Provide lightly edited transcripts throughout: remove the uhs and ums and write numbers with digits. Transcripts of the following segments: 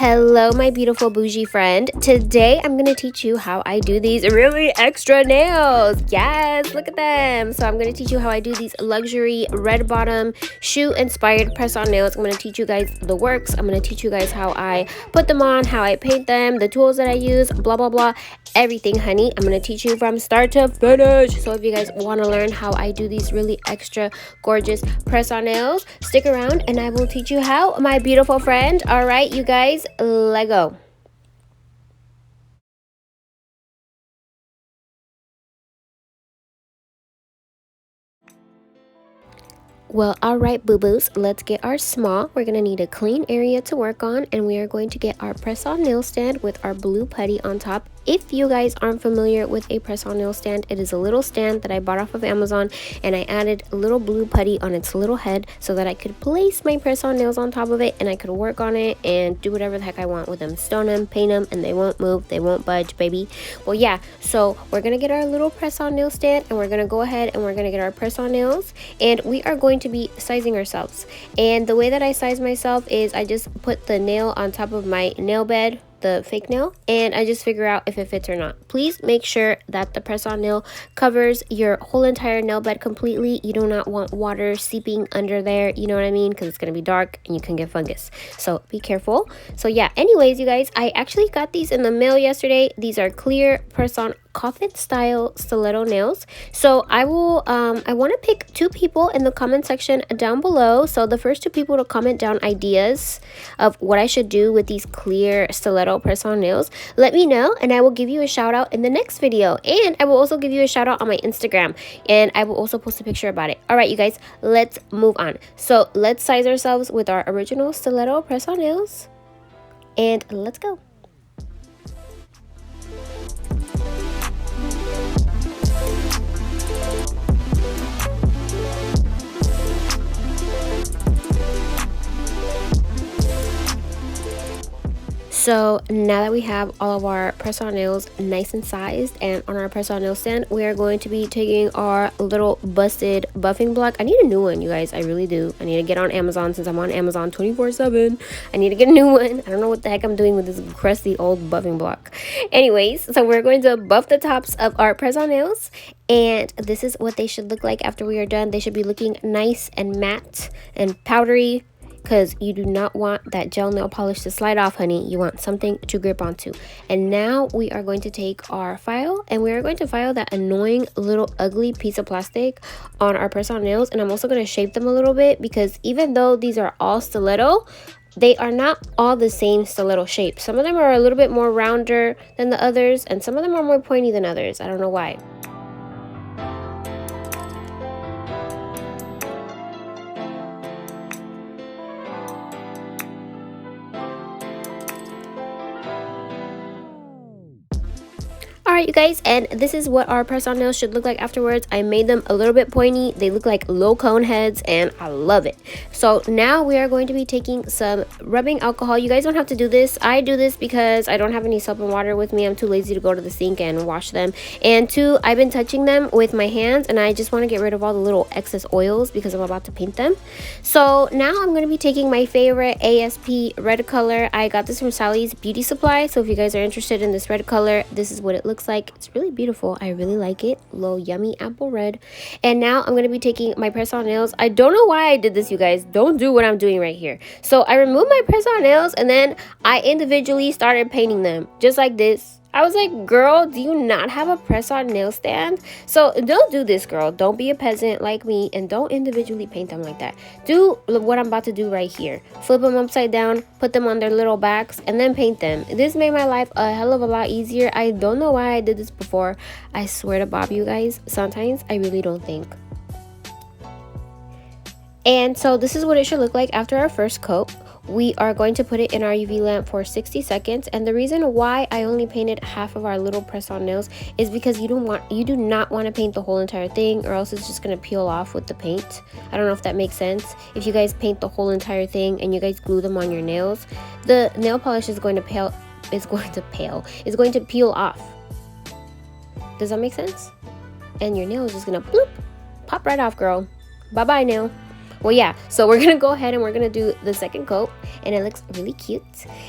Hello, my beautiful bougie friend. Today I'm going to teach you how I do these really extra nails. Yes, look at them. So I'm going to teach you how I do these luxury red bottom shoe inspired press on nails. I'm going to teach you guys the works. I'm going to teach you guys how I put them on, how I paint them, the tools that I use, blah, blah, blah. Everything, honey. I'm going to teach you from start to finish. So if you guys want to learn how I do these really extra gorgeous press on nails, stick around and I will teach you how, my beautiful friend. All right, you guys, let go. Well, all right, boo-boos, let's get our small. We're going to need a clean area to work on, and we are going to get our press-on nail stand with our blue putty on top. If you guys aren't familiar with a press-on nail stand, it is a little stand that I bought off of Amazon, and I added a little blue putty on its little head so that I could place my press-on nails on top of it, and I could work on it and do whatever the heck I want with them. Stone them, paint them, and they won't move, they won't budge, baby. Well, yeah, so we're going to get our little press-on nail stand, and we're going to go ahead and we're going to get our press-on nails, and we are going to be sizing ourselves. And the way that I size myself is I just put the nail on top of my nail bed, the fake nail, and I just figure out if it fits or not. Please make sure that the press-on nail covers your whole entire nail bed completely. You do not want water seeping under there, you know what I mean, because it's going to be dark and you can get fungus, so be careful. So yeah, anyways, you guys, I actually got these in the mail yesterday. These are clear press-on coffin style stiletto nails. So I will I want to pick 2 people in the comment section down below. So the first 2 people to comment down ideas of what I should do with these clear stiletto press-on nails, let me know and I will give you a shout out in the next video, and I will also give you a shout out on my Instagram, and I will also post a picture about it. All right, you guys, let's move on. So let's size ourselves with our original stiletto press-on nails, and let's go. So now that we have all of our press-on nails nice and sized and on our press-on nail stand, we are going to be taking our little busted buffing block. I need a new one, you guys. I really do. I need to get on Amazon since I'm on Amazon 24/7. I need to get a new one. I don't know what the heck I'm doing with this crusty old buffing block. Anyways, so we're going to buff the tops of our press-on nails, and this is what they should look like after we are done. They should be looking nice and matte and powdery, because you do not want that gel nail polish to slide off, honey. You want something to grip onto. And now we are going to take our file, and we are going to file that annoying little ugly piece of plastic on our press-on nails. And I'm also going to shape them a little bit, because even though these are all stiletto, they are not all the same stiletto shape. Some of them are a little bit more rounder than the others, and some of them are more pointy than others. I don't know why. Alright, you guys, and this is what our press-on nails should look like afterwards. I made them a little bit pointy. They look like low cone heads, and I love it. So now we are going to be taking some rubbing alcohol. You guys don't have to do this. I do this because I don't have any soap and water with me. I'm too lazy to go to the sink and wash them. And 2, I've been touching them with my hands, and I just want to get rid of all the little excess oils because I'm about to paint them. So now I'm going to be taking my favorite ASP red color. I got this from Sally's Beauty Supply. So if you guys are interested in this red color, this is what it looks like. It's really beautiful. I really like it. Little yummy apple red. And now I'm going to be taking my press-on nails. I don't know why I did this, you guys. Don't do what I'm doing right here. So I removed my press-on nails, and then I individually started painting them just like this. I was like, girl, do you not have a press-on nail stand? So don't do this, girl. Don't be a peasant like me, and don't individually paint them like that. Do what I'm about to do right here. Flip them upside down, put them on their little backs, and then paint them. This made my life a hell of a lot easier. I don't know why I did this before. I swear to Bob, you guys, sometimes I really don't think. And so this is what it should look like after our first coat. We are going to put it in our UV lamp for 60 seconds. And the reason why I only painted half of our little press-on nails is because you do not want to paint the whole entire thing, or else it's just going to peel off with the paint. I don't know if that makes sense. If you guys paint the whole entire thing and you guys glue them on your nails, the nail polish is going to peel off. Does that make sense? And your nail is just going to bloop, pop right off, girl. Bye-bye nail. Well, yeah, so we're gonna go ahead and we're gonna do the second coat, and it looks really cute.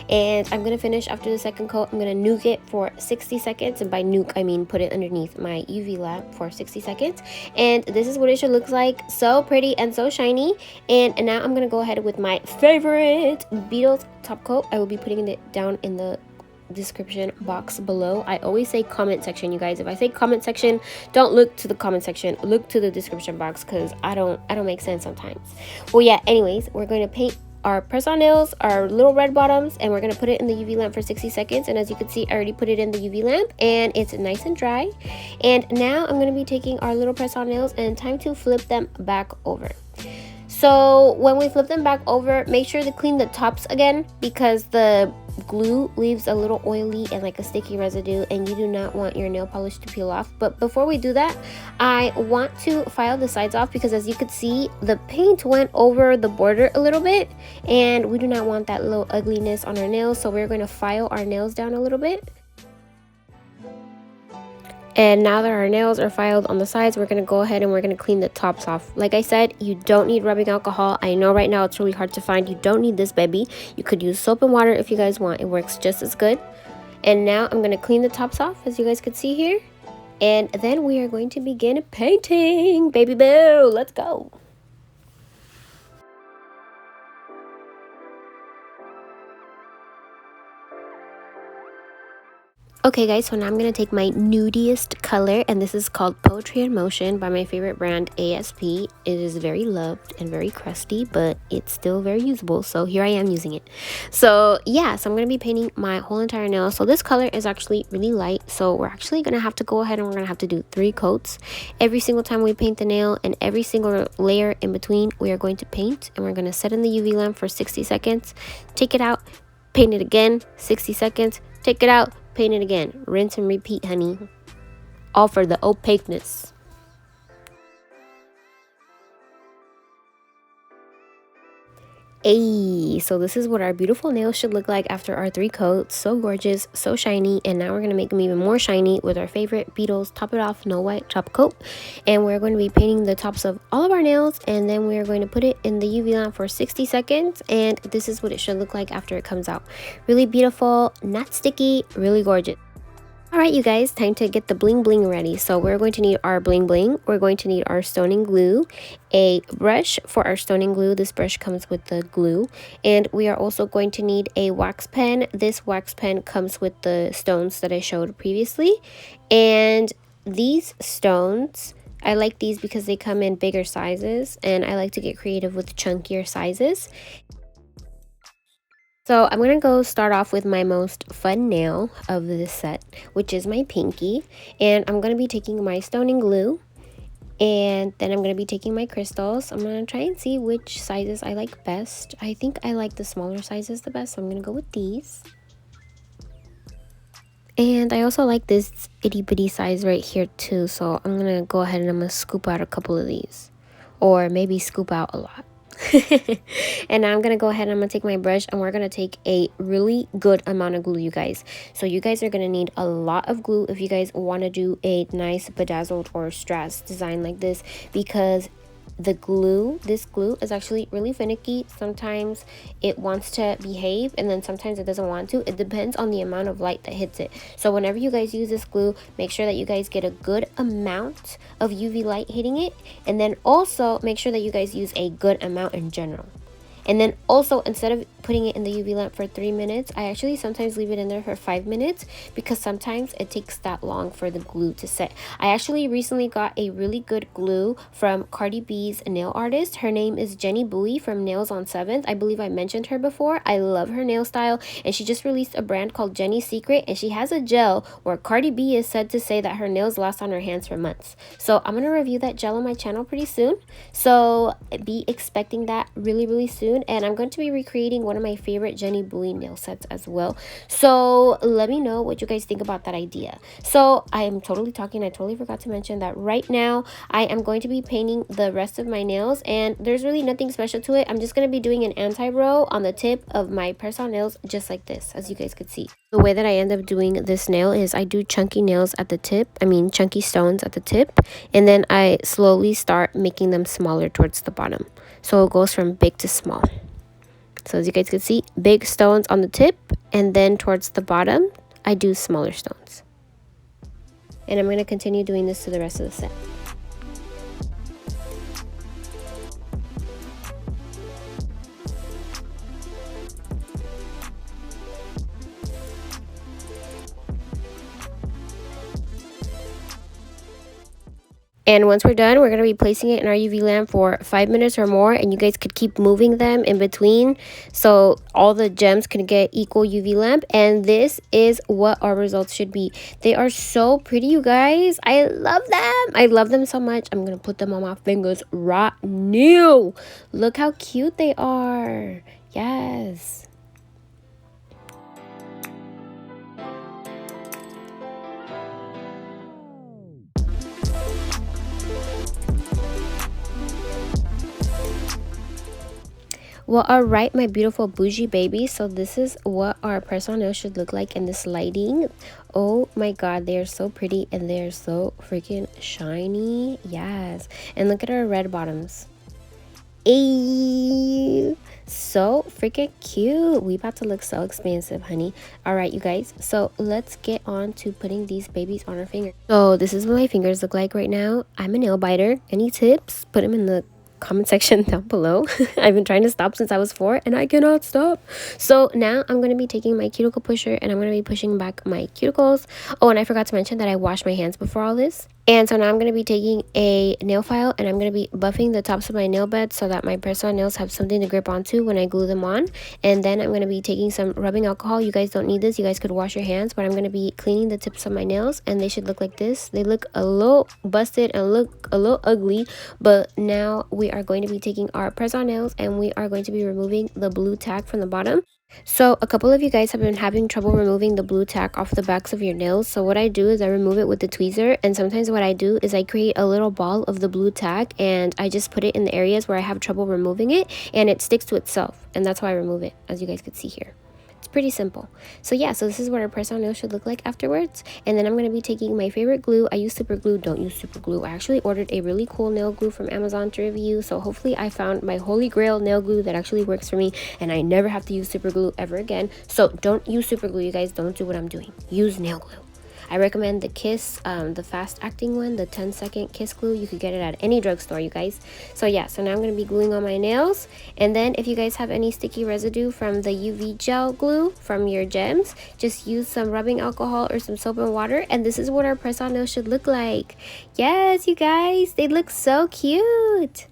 And I'm gonna finish after the second coat. I'm gonna nuke it for 60 seconds, and by nuke I mean put it underneath my UV lamp for 60 seconds. And this is what it should look like. So pretty and so shiny. And now I'm gonna go ahead with my favorite Beetles top coat. I will be putting it down in the description box below. I always say comment section, you guys. If I say comment section, don't look to the comment section, look to the description box, because I don't make sense sometimes. Well, yeah, anyways, we're going to paint our press-on nails, our little red bottoms, and we're going to put it in the UV lamp for 60 seconds. And as you can see, I already put it in the UV lamp and it's nice and dry. And now I'm going to be taking our little press-on nails and time to flip them back over. So when we flip them back over, make sure to clean the tops again, because the glue leaves a little oily and like a sticky residue, and you do not want your nail polish to peel off. But before we do that, I want to file the sides off, because as you could see, the paint went over the border a little bit, and we do not want that little ugliness on our nails. So we're going to file our nails down a little bit. And now that our nails are filed on the sides, we're going to go ahead and we're going to clean the tops off. Like I said, you don't need rubbing alcohol. I know right now it's really hard to find. You don't need this, baby. You could use soap and water if you guys want. It works just as good. And now I'm going to clean the tops off, as you guys could see here. And then we are going to begin painting. Baby boo, let's go. Okay guys, so now I'm going to take my nudiest color, and this is called Poetry in Motion by my favorite brand, ASP. It is very loved and very crusty, but it's still very usable, so here I am using it. So yeah, so I'm going to be painting my whole entire nail. So this color is actually really light, so we're actually going to have to go ahead and we're going to have to do 3 coats. Every single time we paint the nail, and every single layer in between, we are going to paint, and we're going to set in the UV lamp for 60 seconds, take it out, paint it again, 60 seconds, take it out, paint it again. Rinse and repeat, honey. All for the opaqueness. Ayy, so this is what our beautiful nails should look like after our 3 coats. So gorgeous, so shiny. And now we're going to make them even more shiny with our favorite Beetles Top It Off No White top coat. And we're going to be painting the tops of all of our nails, and then we are going to put it in the UV lamp for 60 seconds. And this is what it should look like after it comes out. Really beautiful, not sticky, really gorgeous. Alright you guys, time to get the bling bling ready. So we're going to need our bling bling. We're going to need our stoning glue, a brush for our stoning glue. This brush comes with the glue. And we are also going to need a wax pen. This wax pen comes with the stones that I showed previously. And these stones, I like these because they come in bigger sizes, and I like to get creative with chunkier sizes. So I'm going to go start off with my most fun nail of this set, which is my pinky. And I'm going to be taking my stoning glue, and then I'm going to be taking my crystals. I'm going to try and see which sizes I like best. I think I like the smaller sizes the best, so I'm going to go with these. And I also like this itty bitty size right here too, so I'm going to go ahead and I'm going to scoop out a couple of these, or maybe scoop out a lot. And now I'm gonna go ahead and I'm gonna take my brush, and we're gonna take a really good amount of glue, you guys. So you guys are gonna need a lot of glue if you guys want to do a nice bedazzled or strass design like this, because the glue, this glue is actually really finicky. Sometimes it wants to behave, and then sometimes it doesn't want to. It depends on the amount of light that hits it. So whenever you guys use this glue, make sure that you guys get a good amount of UV light hitting it, and then also make sure that you guys use a good amount in general. And then also, instead of putting it in the UV lamp for 3 minutes, I actually sometimes leave it in there for 5 minutes, because sometimes it takes that long for the glue to set. I actually recently got a really good glue from Cardi B's nail artist. Her name is Jenny Bowie from Nails on 7th. I believe I mentioned her before. I love her nail style, and she just released a brand called Jenny's Secret, and she has a gel where Cardi B is said to say that her nails last on her hands for months. So I'm going to review that gel on my channel pretty soon, so be expecting that really soon. And I'm going to be recreating one one of my favorite Jenny Bowie nail sets as well. So let me know what you guys think about that idea. So I am totally talking, I totally forgot to mention that right now I am going to be painting the rest of my nails, and there's really nothing special to it. I'm just going to be doing an anti-row on the tip of my press-on nails, just like this, as you guys could see. The way that I end up doing this nail is I do chunky nails at the tip, chunky stones at the tip, and then I slowly start making them smaller towards the bottom. So it goes from big to small. So as you guys can see, big stones on the tip, and then towards the bottom, I do smaller stones. And I'm going to continue doing this to the rest of the set. And once we're done, we're going to be placing it in our UV lamp for 5 minutes or more. And you guys could keep moving them in between so all the gems can get equal UV lamp. And this is what our results should be. They are so pretty, you guys. I love them. I love them so much. I'm going to put them on my fingers right now. Look how cute they are. Yes. Well, all right, my beautiful bougie babies. So this is what our press-on nails should look like in this lighting. Oh my god, they are so pretty and they are so freaking shiny. Yes. And look at our red bottoms. Ayy, so freaking cute. We about to look so expensive, honey. All right, you guys, so let's get on to putting these babies on our fingers. So this is what my fingers look like right now. I'm a nail biter. Any tips? Put them in the comment section down below. I've been trying to stop since I was 4 and I cannot stop. So now I'm going to be taking my cuticle pusher and I'm going to be pushing back my cuticles. Oh, and I forgot to mention that I washed my hands before all this. And so now I'm going to be taking a nail file and I'm going to be buffing the tops of my nail bed so that my press-on nails have something to grip onto when I glue them on. And then I'm going to be taking some rubbing alcohol. You guys don't need this. You guys could wash your hands, but I'm going to be cleaning the tips of my nails and they should look like this. They look a little busted and look a little ugly, but now we are going to be taking our press-on nails and we are going to be removing the blue tack from the bottom. So a couple of you guys have been having trouble removing the blue tack off the backs of your nails. So what I do is I remove it with the tweezer, and sometimes what I do is I create a little ball of the blue tack and I just put it in the areas where I have trouble removing it and it sticks to itself, and that's how I remove it, as you guys could see here. It's pretty simple. So yeah, so this is what our press-on nail should look like afterwards. And then I'm going to be taking my favorite glue. I use super glue. Don't use super glue. I actually ordered a really cool nail glue from Amazon to review. So hopefully I found my holy grail nail glue that actually works for me and I never have to use super glue ever again. So don't use super glue, you guys. Don't do what I'm doing. Use nail glue. I recommend the Kiss, the fast acting one, the 10-second Kiss glue. You could get it at any drugstore, you guys. So yeah, so now I'm going to be gluing on my nails. And then if you guys have any sticky residue from the UV gel glue from your gems, just use some rubbing alcohol or some soap and water. And this is what our press-on nails should look like. Yes, you guys, they look so cute.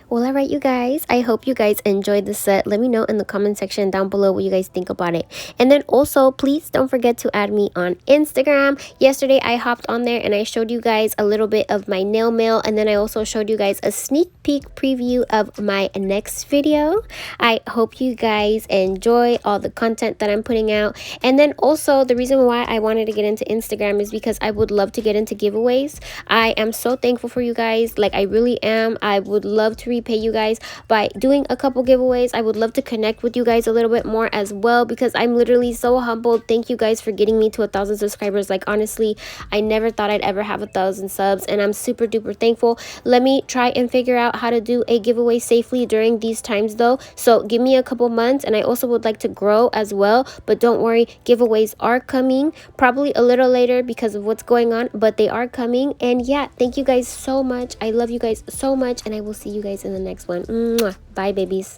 Well, alright, you guys, I hope you guys enjoyed the set. Let me know in the comment section down below what you guys think about it. And then also, please don't forget to add me on Instagram. Yesterday, I hopped on there and I showed you guys a little bit of my nail mail. And then I also showed you guys a sneak peek preview of my next video. I hope you guys enjoy all the content that I'm putting out. And then also, the reason why I wanted to get into Instagram is because I would love to get into giveaways. I am so thankful for you guys. Like, I really am. I would love to repay you guys by doing a couple giveaways. I would love to connect with you guys a little bit more as well, because I'm literally so humbled. Thank you guys for getting me to 1,000 subscribers. Like, honestly, I never thought I'd ever have 1,000 subs, and I'm super duper thankful. Let me try and figure out how to do a giveaway safely during these times though, so give me a couple months. And I also would like to grow as well, but don't worry, giveaways are coming, probably a little later because of what's going on, but they are coming. And yeah, thank you guys so much. I love you guys so much, and I will see you guys in the next one. Mwah. Bye, babies.